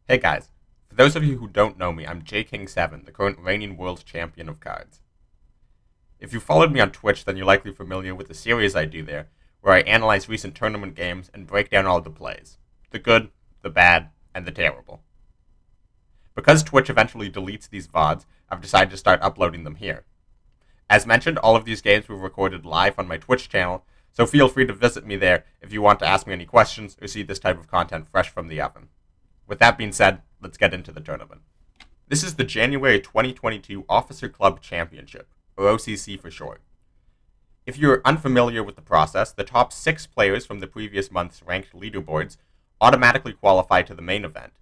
Hey guys, for those of you who don't know me, I'm JKing7, the current reigning world champion of cards. If you followed me on Twitch, then you're likely familiar with the series I do there, where I analyze recent tournament games and break down all of the plays. The good, the bad, and the terrible. Because Twitch eventually deletes these VODs, I've decided to start uploading them here. As mentioned, all of these games were recorded live on my Twitch channel, so feel free to visit me there if you want to ask me any questions or see this type of content fresh from the oven. With that being said, let's get into the tournament. This is the January 2022 Officer Club Championship, or OCC for short. If you're unfamiliar with the process, the top 6 players from the previous month's ranked leaderboards automatically qualify to the main event,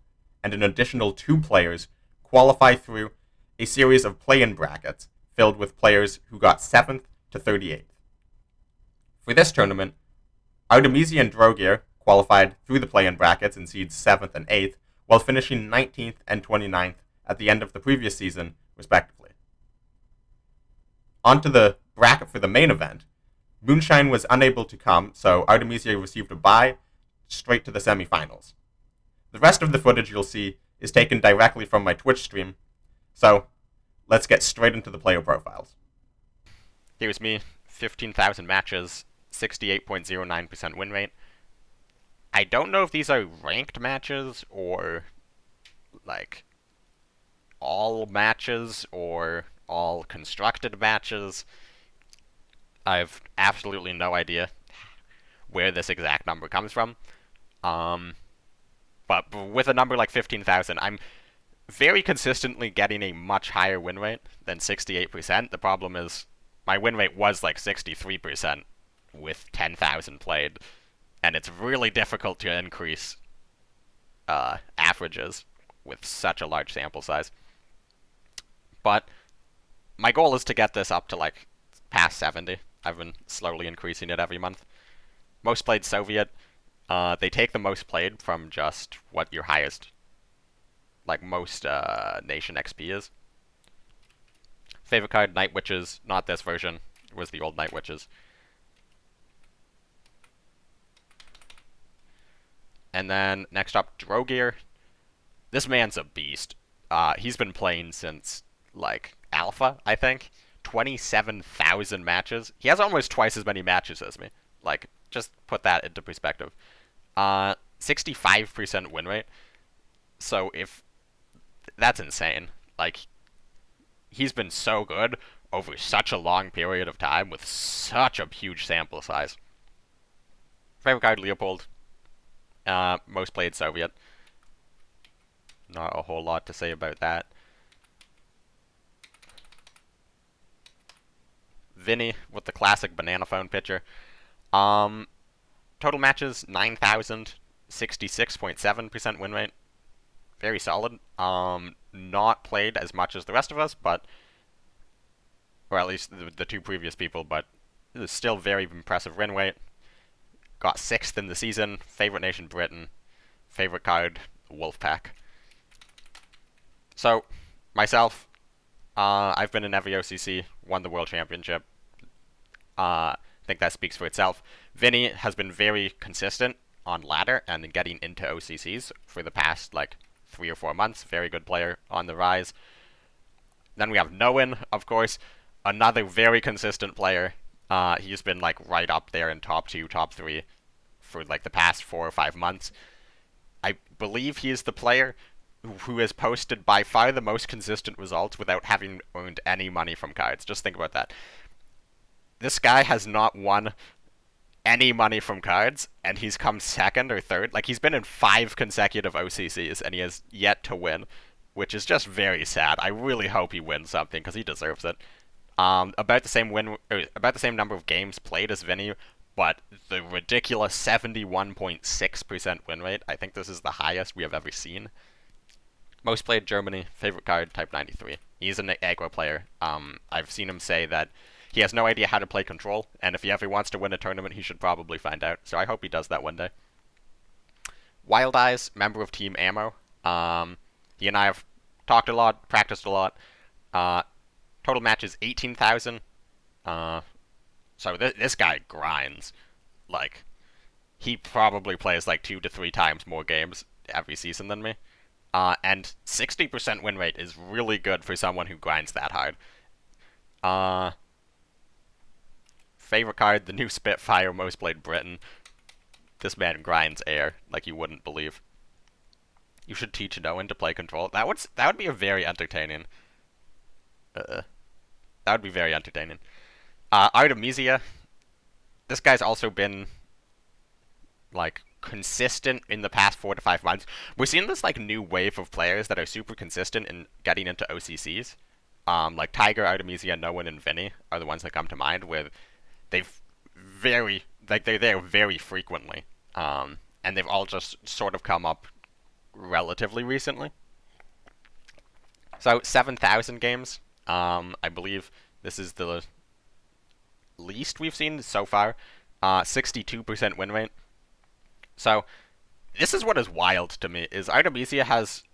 and an additional 2 players qualify through a series of play-in brackets filled with players who got 7th to 38th. For this tournament, Artemisia and Drogier qualified through the play-in brackets in seeds 7th and 8th, while finishing 19th and 29th at the end of the previous season, respectively. On to the bracket for the main event. Moonshine was unable to come, so Artemisia received a bye straight to the semifinals. The rest of the footage you'll see is taken directly from my Twitch stream, so let's get straight into the player profiles. Here's me, 15,000 matches, 68.09% win rate. I don't know if these are ranked matches or like all matches or all constructed matches. I have absolutely no idea where this exact number comes from. But with a number like 15,000, I'm very consistently getting a much higher win rate than 68%. The problem is my win rate was like 63% with 10,000 played. And it's really difficult to increase averages with such a large sample size. But my goal is to get this up to like past 70. I've been slowly increasing it every month. Most played Soviet. They take the most played from just what your highest, like most nation XP is. Favorite card, Night Witches. Not this version. It was the old Night Witches. And then next up, Drogier. This man's a beast. He's been playing since like Alpha, I think. 27,000 matches. He has almost twice as many matches as me. Like, just put that into perspective. 65% win rate. So if that's insane. Like, he's been so good over such a long period of time with such a huge sample size. Favorite card, Leopold. Most played Soviet. Not a whole lot to say about that. Vinny with the classic banana phone picture. Total matches 9,000, 66.7% win rate. Very solid. Not played as much as the rest of us, but or at least the 2 previous people, but it is still very impressive win rate. Got 6th in the season. Favorite nation, Britain. Favorite card, Wolfpack. So, myself, I've been in every OCC, won the World Championship. I think that speaks for itself. Vinny has been very consistent on ladder and getting into OCCs for the past, like, 3 or 4 months. Very good player on the rise. Then we have Noen, of course. Another very consistent player. He's been, like, right up there in top 2, top 3 for, like, the past 4 or 5 months. I believe he is the player who has posted by far the most consistent results without having earned any money from cards. Just think about that. This guy has not won any money from cards, and he's come 2nd or 3rd. Like, he's been in 5 consecutive OCCs, and he has yet to win, which is just very sad. I really hope he wins something, because he deserves it. About the same number of games played as Vinny, but the ridiculous 71.6% win rate. I think this is the highest we have ever seen. Most played Germany, favorite card, Type 93. He's an aggro player. I've seen him say that he has no idea how to play control, and if he ever wants to win a tournament, he should probably find out. So I hope he does that one day. Wild Eyes, member of Team Ammo. He and I have talked a lot, practiced a lot. Total matches 18,000. So this guy grinds. Like, he probably plays like 2 to 3 times more games every season than me. And 60% win rate is really good for someone who grinds that hard. Uh, Favorite card, the new Spitfire, most played Britain. This man grinds air like you wouldn't believe. You should teach Noan to play control. That would be a very entertaining. That would be very entertaining. Artemisia. This guy's also been like consistent in the past 4 to 5 months. We're seeing this like new wave of players that are super consistent in getting into OCCs. Like Tiger, Artemisia, Noan, and Vinny are the ones that come to mind where they've they're there very frequently. And they've all just sort of come up relatively recently. So 7,000 games. I believe this is the least we've seen so far. 62% win rate. So this is what is wild to me, is Artemisia has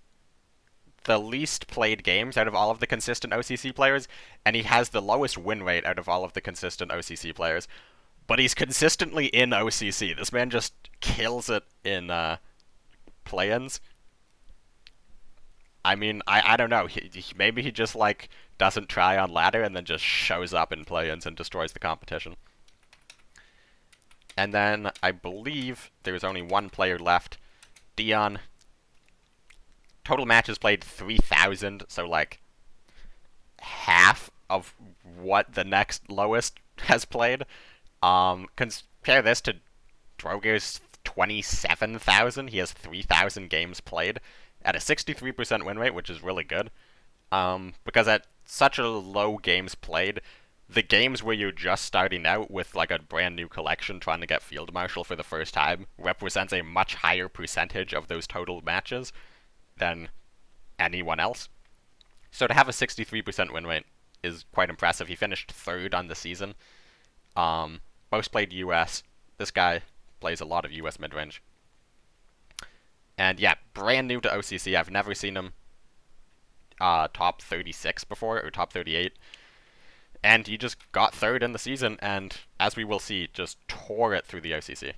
the least played games out of all of the consistent OCC players, and he has the lowest win rate out of all of the consistent OCC players. But he's consistently in OCC. This man just kills it in play-ins. I mean, I don't know. Maybe he just like doesn't try on ladder and then just shows up in play-ins and destroys the competition. And then I believe there's only one player left, Dion. Total matches played 3,000, so like half of what the next lowest has played. Compare this to Drogier's 27,000. He has 3,000 games played at a 63% win rate, which is really good. Because at such a low games played, the games where you're just starting out with like a brand new collection trying to get Field Marshal for the first time represents a much higher percentage of those total matches than anyone else. So to have a 63% win rate is quite impressive. He finished third on the season. Most played US. This guy plays a lot of US mid-range. And yeah, brand new to OCC. I've never seen him top 36 before, or top 38. And he just got third in the season, and as we will see, just tore it through the OCC.